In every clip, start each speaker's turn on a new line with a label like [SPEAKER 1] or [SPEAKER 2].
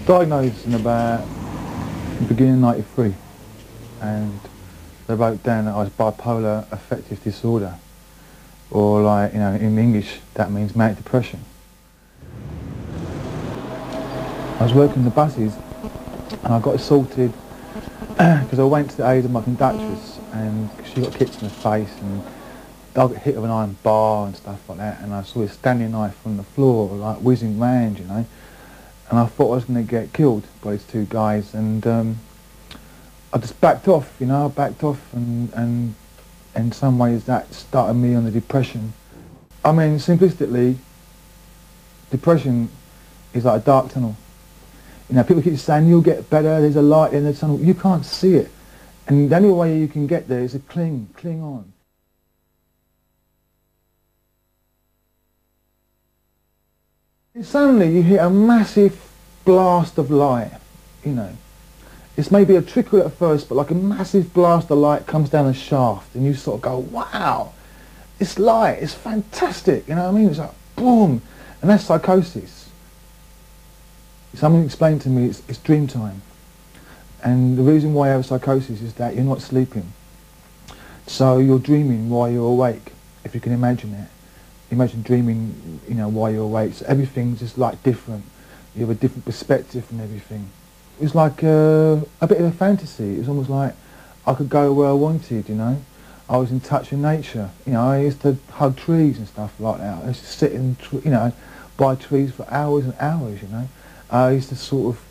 [SPEAKER 1] Diagnosed in about the beginning of '93, and they wrote down that I was bipolar affective disorder, or like, you know, in English that means manic depression. I was working the buses and I got assaulted because I went to the aid of my conductress and she got kicked in the face and I got hit with an iron bar and stuff like that, and I saw this Stanley knife on the floor like whizzing round, you know, and I thought I was going to get killed by these two guys, and I just backed off, you know, I backed off, and in some ways that started me on the depression. I mean, simplistically, depression is like a dark tunnel. You know, people keep saying you'll get better, there's a light in the tunnel. You can't see it. And the only way you can get there is to cling on. And suddenly you hit a massive blast of light, you know. It's maybe a trickle at first, but like a massive blast of light comes down the shaft and you sort of go, wow, this light is fantastic, you know what I mean? It's like, boom, and that's psychosis. Someone explained to me it's dream time. And the reason why I have psychosis is that you're not sleeping. So you're dreaming while you're awake, if you can imagine it. Imagine dreaming, you know, while you're awake. So everything's just like different. You have a different perspective from everything. It was like a bit of a fantasy. It was almost like I could go where I wanted, you know. I was in touch with nature. You know, I used to hug trees and stuff like that. I used to sit in, you know, by trees for hours and hours, you know. I used to sort of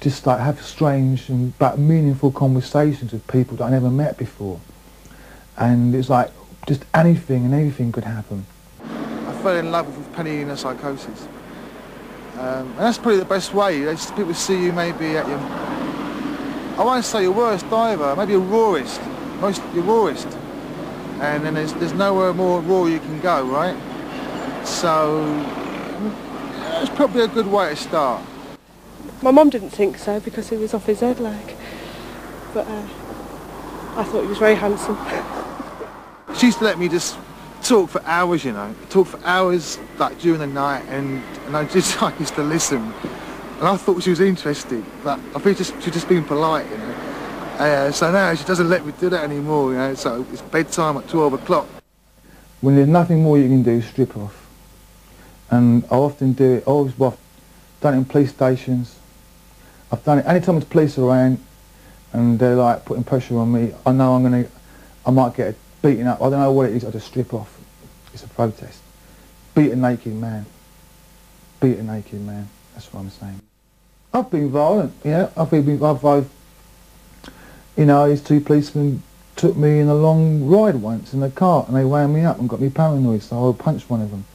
[SPEAKER 1] just like have strange but meaningful conversations with people that I never met before. And it's like just anything and everything could happen. I fell in love with Penny psychosis. And that's probably the best way. People see you maybe at your, I won't say your worst either, maybe your rawest, your rawest. And then there's nowhere more raw you can go, right? So it's probably a good way to start.
[SPEAKER 2] My mum didn't think so because he was off his head leg, but I thought he was very handsome.
[SPEAKER 1] She used to let me just talk for hours, you know, talk for hours like during the night, and I used to listen, and I thought she was interested, but I think she's just being polite, you know. So now she doesn't let me do that anymore, you know. So it's bedtime at 12 o'clock. When there's nothing more you can do, strip off, and I often do it. I've done it in police stations. I've done it anytime there's police around, and they're like putting pressure on me. I know I might get beaten up. I don't know what it is. I just strip off. It's a protest. Beat a naked man. Beat a naked man. That's what I'm saying. I've been violent. Yeah, I've you know, these two policemen took me in a long ride once in a car, and they wound me up and got me paranoid. So I punched one of them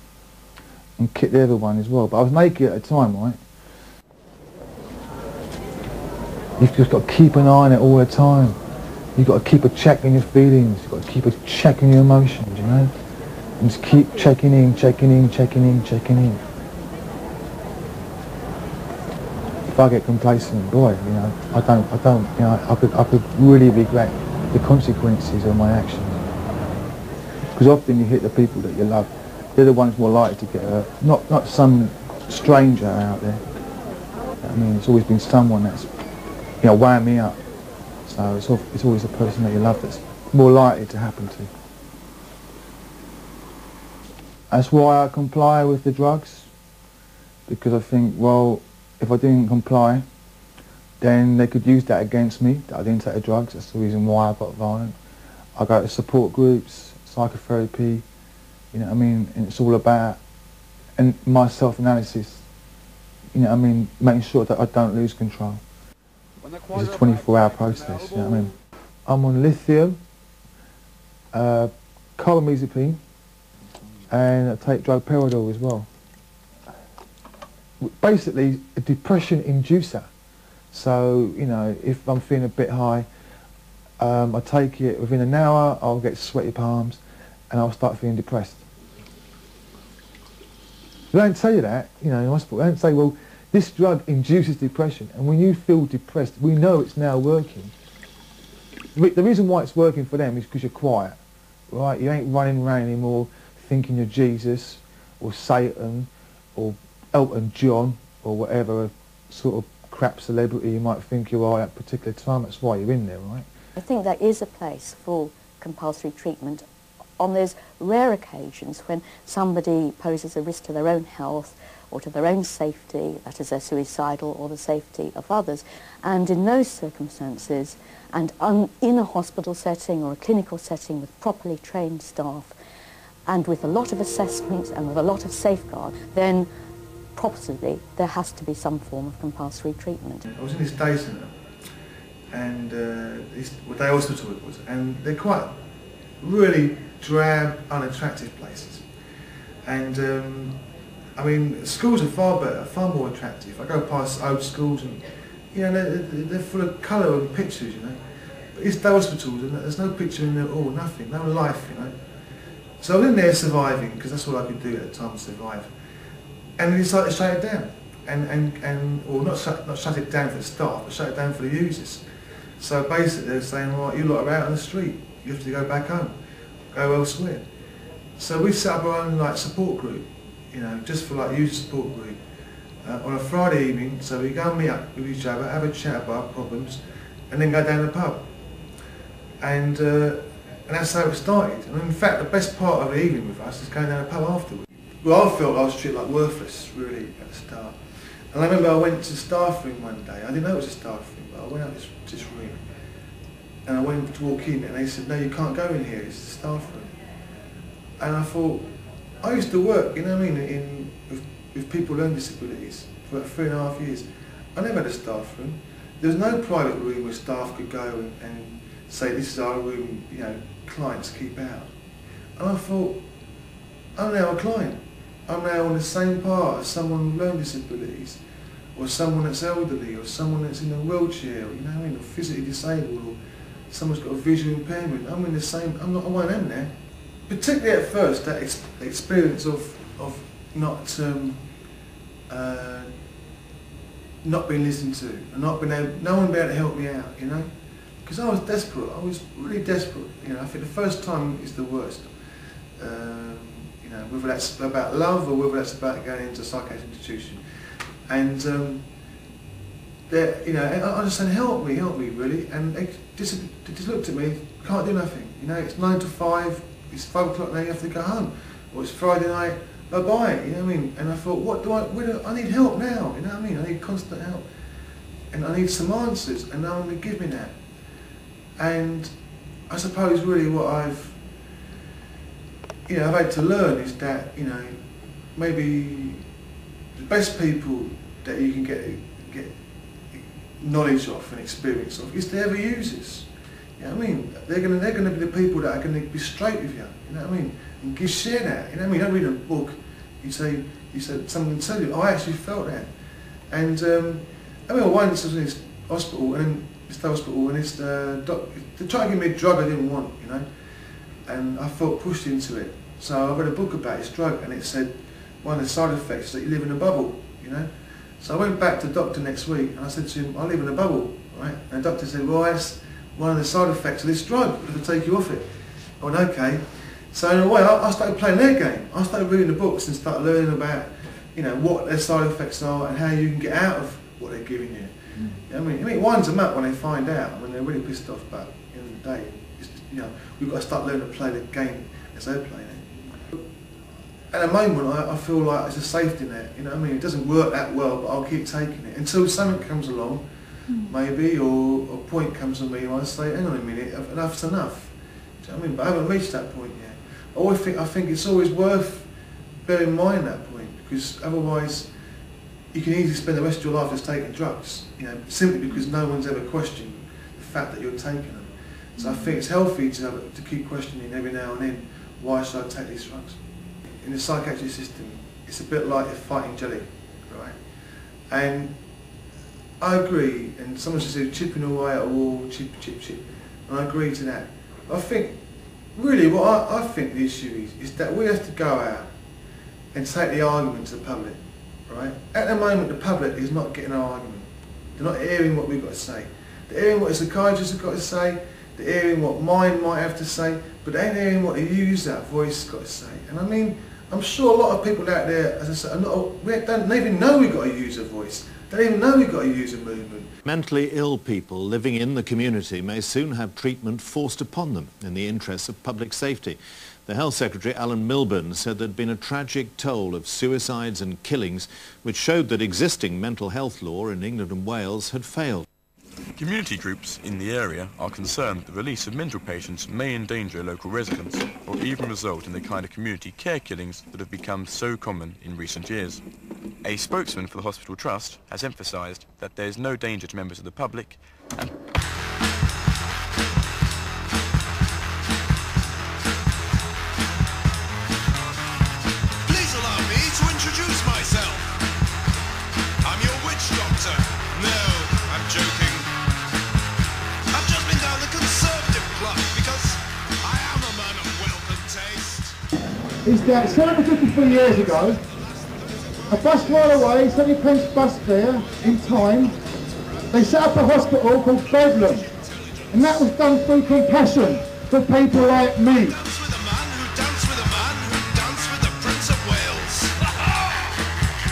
[SPEAKER 1] and kicked the other one as well. But I was naked at the time, right? You've just got to keep an eye on it all the time. You've got to keep a check on your feelings. You've got to keep a check on your emotions, you know? And just keep checking in, checking in, checking in, checking in. If I get complacent, boy, you know, I don't, you know, I could really regret the consequences of my actions. Because often you hit the people that you love. They're the ones more likely to get hurt, not some stranger out there. I mean, it's always been someone that's, you know, wound me up. So it's always the person that you love that's more likely to happen to. That's why I comply with the drugs, because I think, well, if I didn't comply, then they could use that against me, that I didn't take the drugs. That's the reason why I got violent. I go to support groups, psychotherapy, you know what I mean, and it's all about my self-analysis, you know what I mean, making sure that I don't lose control. It's a 24-hour process, you know what I mean. I'm on lithium, carbamazepine, and I take droperidol as well. Basically, a depression inducer. So, you know, if I'm feeling a bit high, I take it within an hour, I'll get sweaty palms, and I'll start feeling depressed. They don't tell you that, you know, in hospital. They don't say, well, this drug induces depression, and when you feel depressed, we know it's now working. The reason why it's working for them is because you're quiet, right? You ain't running around anymore thinking you're Jesus, or Satan, or Elton John, or whatever sort of crap celebrity you might think you are at a particular time. That's why you're in there, right?
[SPEAKER 3] I think there is a place for compulsory treatment on those rare occasions when somebody poses a risk to their own health or to their own safety, that is, they're suicidal, or the safety of others. And in those circumstances, and in a hospital setting or a clinical setting with properly trained staff, and with a lot of assessment and with a lot of safeguard, then possibly there has to be some form of compulsory treatment.
[SPEAKER 4] I was in this day centre, and day hospital it was, and they're quite really drab, unattractive places. And I mean, schools are far better, far more attractive. I go past old schools and, you know, they're full of colour and pictures, you know. But it's day hospitals and there's no picture in there at all, nothing, no life, you know. So I was in there surviving, because that's all I could do at the time, survive. And they decided to shut it down. Or not shut it down for the staff, but shut it down for the users. So basically they're saying, right, you lot are out on the street, you have to go back home, go elsewhere. So we set up our own like support group, you know, just for like user support group, on a Friday evening. So we go and meet up with each other, have a chat about problems, and then go down to the pub. And that's how it started. And in fact, the best part of the evening with us is going down the pub afterwards. Well, I felt I was treated like worthless, really, at the start. And I remember I went to the staff room one day. I didn't know it was a staff room, but I went out this room. And I went to walk in, and they said, no, you can't go in here, it's the staff room. And I thought, I used to work, you know what I mean, with people with learning disabilities for about 3.5 years. I never had a staff room. There was no private room where staff could go and say, this is our room, you know, clients keep out. And I thought, I'm now a client. I'm now on the same part as someone with learning disabilities, or someone that's elderly, or someone that's in a wheelchair, or, you know what I mean, or physically disabled, or someone's got a visual impairment. I'm in the same, I'm one of them now. Particularly at first, that experience of not being listened to, and not being able, no one being able to help me out, you know? Because I was desperate, I was really desperate, you know. I think the first time is the worst. You know, whether that's about love or whether that's about going into a psychiatric institution. And you know, I just said, help me, really. And they just looked at me, can't do nothing. You know, it's 9 to 5, it's 5 o'clock now, you have to go home. Or it's Friday night, bye-bye, you know what I mean? And I thought, I need help now, you know what I mean? I need constant help. And I need some answers, and no one would give me that. And I suppose really what I've had to learn is that, you know, maybe the best people that you can get knowledge of and experience of is the ever users. You know what I mean? They're gonna be the people that are gonna be straight with you. You know what I mean? And share that. You know what I mean? You don't read a book. You said someone tell you. I actually felt that. And I remember once I was in this hospital, and this hospital, and they tried to give me a drug I didn't want. You know. And I felt pushed into it. So I read a book about this drug, and it said one of the side effects is that you live in a bubble, you know. So I went back to the doctor next week, and I said to him, I live in a bubble, right? And the doctor said, well, that's one of the side effects of this drug, it'll take you off it. I went, okay. So in a way, I started playing their game. I started reading the books and started learning about, you know, what their side effects are and how you can get out of what they're giving you. You know what I mean? It winds them up when they find out, when they're really pissed off about it. At the end of the day, you know, we've got to start learning to play the game as they're playing it. At the moment, I feel like it's a safety net, you know what I mean? It doesn't work that well, but I'll keep taking it until something comes along, maybe, or a point comes on me and I say, hang on a minute, enough's enough. Do you know what I mean? But I haven't reached that point yet. I think it's always worth bearing in mind that point, because otherwise you can easily spend the rest of your life just taking drugs, you know, simply because no one's ever questioned the fact that you're taking them. So I think it's healthy to keep questioning every now and then, why should I take these drugs? In the psychiatric system, it's a bit like fighting jelly, right? And I agree, and someone said chipping away at a wall, chip, and I agree to that. But I think, really what I think the issue is that we have to go out and take the argument to the public, right? At the moment, the public is not getting our argument. They're not hearing what we've got to say. They're hearing what the psychiatrists have got to say, they're hearing what mine might have to say, but they ain't hearing what the user, that voice, got to say. And I mean I'm sure a lot of people out there, as I said, don't even know we've got to use a voice. They don't even know we've got to use a movement.
[SPEAKER 5] Mentally ill people living in the community may soon have treatment forced upon them in the interests of public safety. The Health Secretary, Alan Milburn, said there'd been a tragic toll of suicides and killings which showed that existing mental health law in England and Wales had failed.
[SPEAKER 6] Community groups in the area are concerned that the release of mental patients may endanger local residents or even result in the kind of community care killings that have become so common in recent years. A spokesman for the Hospital Trust has emphasised that there is no danger to members of the public and
[SPEAKER 7] please allow me to introduce myself. I'm your witch doctor. No, I'm joking. I've just been down the Conservative Club because I am a man of wealth and taste.
[SPEAKER 1] Is that 753 years ago, a bus ride away, 70p bus fare in time, they set up a hospital called Bedlam, and that was done through compassion for people like me.
[SPEAKER 7] Dance with a man who danced with a man who danced with the Prince of Wales.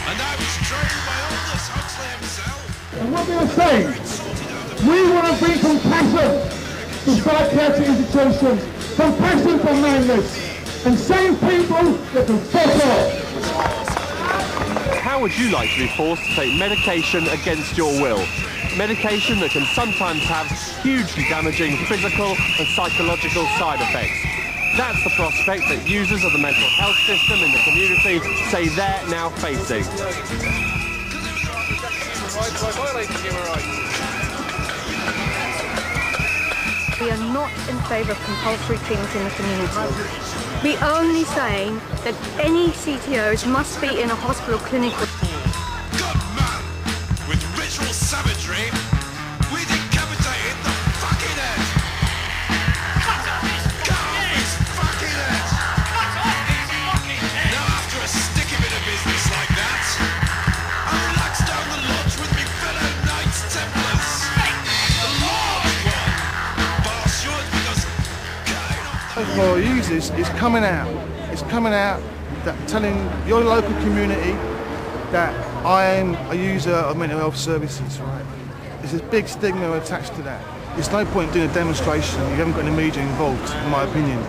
[SPEAKER 7] And I was trained by Aldous Huxley himself.
[SPEAKER 1] And what we are saying, we want to bring compassion to psychiatric institutions, compassion for madness, and same people that can fuck off.
[SPEAKER 8] How would you like to be forced to take medication against your will? Medication that can sometimes have hugely damaging physical and psychological side effects. That's the prospect that users of the mental health system in the community say they're now facing.
[SPEAKER 9] We are not in favour of compulsory treatment in the community. We're only saying that any CTOs must be in a hospital clinic.
[SPEAKER 7] Good man! With ritual savagery, we decapitated the fucking head! Cut off his fucking head! Cut off his fucking head! Now after a sticky bit of business like that, I relaxed down the lodge with me fellow Knights Templars. The large one! But I'll show it because
[SPEAKER 4] For users, it's coming out. It's coming out that telling your local community that I am a user of mental health services, right? There's this big stigma attached to that. There's no point doing a demonstration if you haven't got any media involved, in my opinion,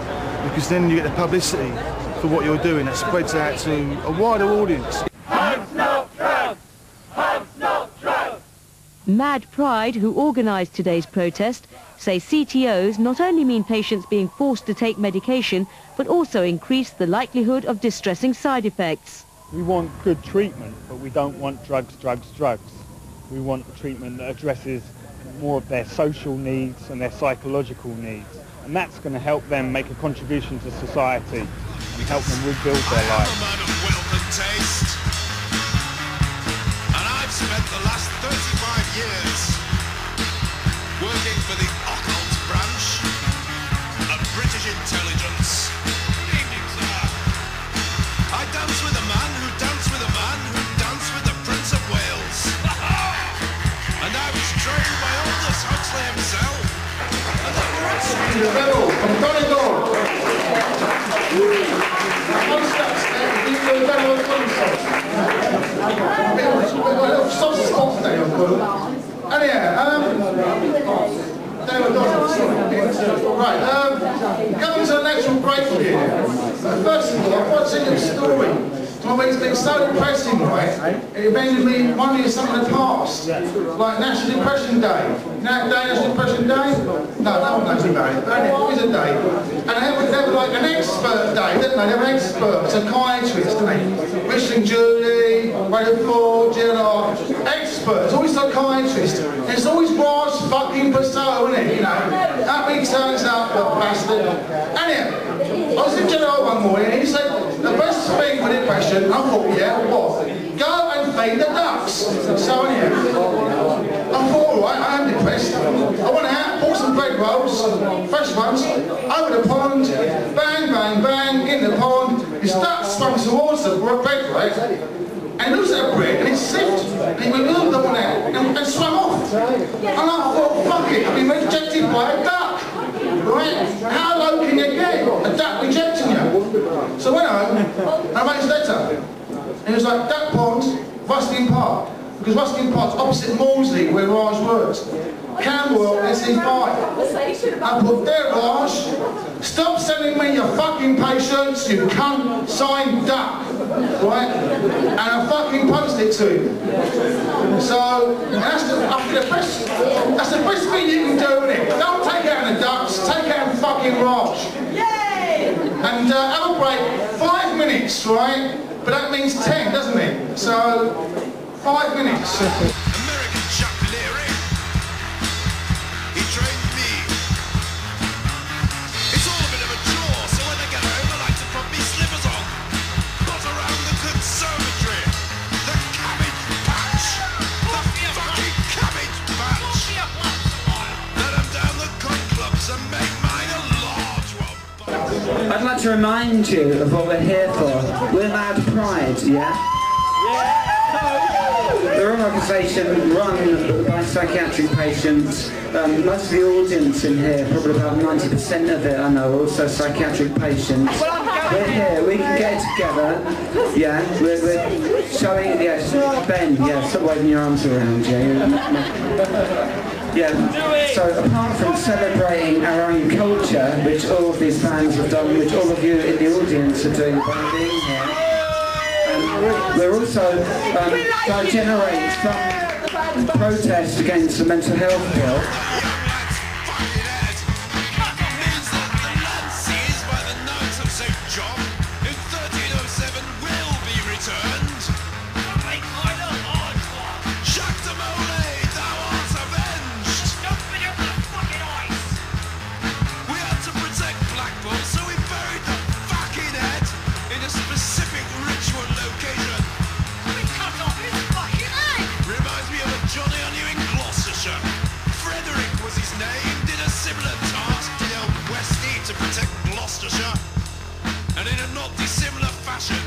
[SPEAKER 4] because then you get the publicity for what you're doing that spreads out to a wider audience.
[SPEAKER 10] Mad Pride, who organised today's protest, say CTOs not only mean patients being forced to take medication, but also increase the likelihood of distressing side effects.
[SPEAKER 11] We want good treatment, but we don't want drugs. We want treatment that addresses more of their social needs and their psychological needs. And that's going to help them make a contribution to society and help them rebuild their lives.
[SPEAKER 7] I'm a man of wealth and taste. And I've spent the last 35 years working for the occult branch of British intelligence. Good evening, sir. I dance with a man who danced with a man who danced with the Prince of Wales. And I was trained by Aldous Huxley himself. And the Prince of Wales.
[SPEAKER 1] I'm going to go. Coming to a natural break here. First of all, I've got to tell you a story. I mean, it's been so depressing, right? It made me wonder something in the past. Like National Depression Day. National Depression Day? No one knows about it. But it was a day. And they were like an expert day, didn't they? They were experts, psychiatrists, didn't they? Wishing Julie, Rutherford, Gerard. Experts, always psychiatrists. And it's always Raj fucking Basso, isn't it? You know? Up he turns up, the bastard. Anyhow, I was in Gerard one morning and he said, the best thing with depression, I thought, yeah, what? Go and feed the ducks. So anyhow, I thought, alright, I am depressed. I went out, bought some bread rolls, fresh ones, over the pond, bang, bang, bang, in the pond. His duck swung towards the bread right, and he looks at the bread and it slipped. And he removed the one out and swam off. And I thought, fuck it, I've been rejected by a duck. Right? How low can you get? A duck rejecting you.
[SPEAKER 4] So I went home, and I wrote his letter. And he was like, Duck Pond, Ruskin Park. Because Ruskin Park's opposite Maudsley, where Raj works. Camberwell, SE5. I put, there, Raj, stop sending me your fucking patients, you cunt, signed Duck. Right? And I fucking posted it to him. So, that's the best thing you can do, isn't it? Don't take it out of the Ducks, take it out of fucking Raj. Yay! And have a break, 5 minutes, right? But that means 10, doesn't it? So, 5 minutes.
[SPEAKER 7] American Chuck Leary. He trained me. It's all a bit of a chore, so when I get home I like to put me slippers on. Not around the conservatory. The cabbage patch. The fucking cabbage patch. Let them down the gun clubs and make mine a large one.
[SPEAKER 12] I'd like to remind you of what we're here for. We're Loud Pride, yeah? We're an organisation run by psychiatric patients. Most of the audience in here, probably about 90% of it I know, are also psychiatric patients. We're here, we can get together, yeah, we're showing, yes, Ben, yeah, stop waving your arms around, yeah. Yeah, so apart from celebrating our own culture, which all of these bands have done, which all of you in the audience are doing by being here, we're also trying to generate some protest against the mental health bill.
[SPEAKER 7] And in a not dissimilar fashion,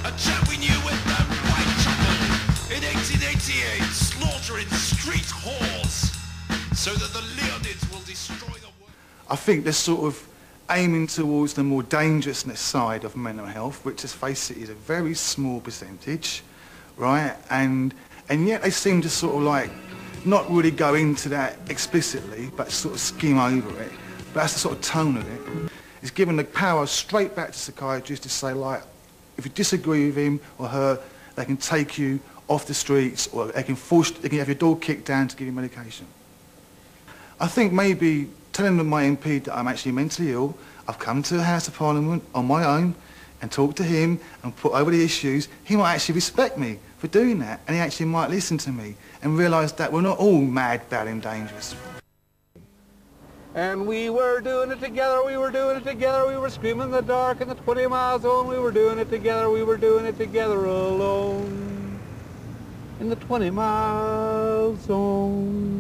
[SPEAKER 7] a chap we knew went down Whitechapel in 1888, slaughtering street whores, so that the Leonids will destroy the world.
[SPEAKER 4] I think they're sort of aiming towards the more dangerousness side of mental health, which, let's face it, is a very small percentage, right? And yet they seem to sort of like not really go into that explicitly, but sort of skim over it. But that's the sort of tone of it. It's given the power straight back to psychiatrists to say, like, if you disagree with him or her, they can take you off the streets, or they can have your door kicked down to give you medication. I think maybe telling my MP that I'm actually mentally ill, I've come to the House of Parliament on my own and talked to him and put over the issues, he might actually respect me for doing that, and he actually might listen to me and realise that we're not all mad, bad and dangerous.
[SPEAKER 13] And we were doing it together, we were doing it together, we were screaming in the dark in the 20-mile zone, we were doing it together, we were doing it together alone in the 20-mile zone.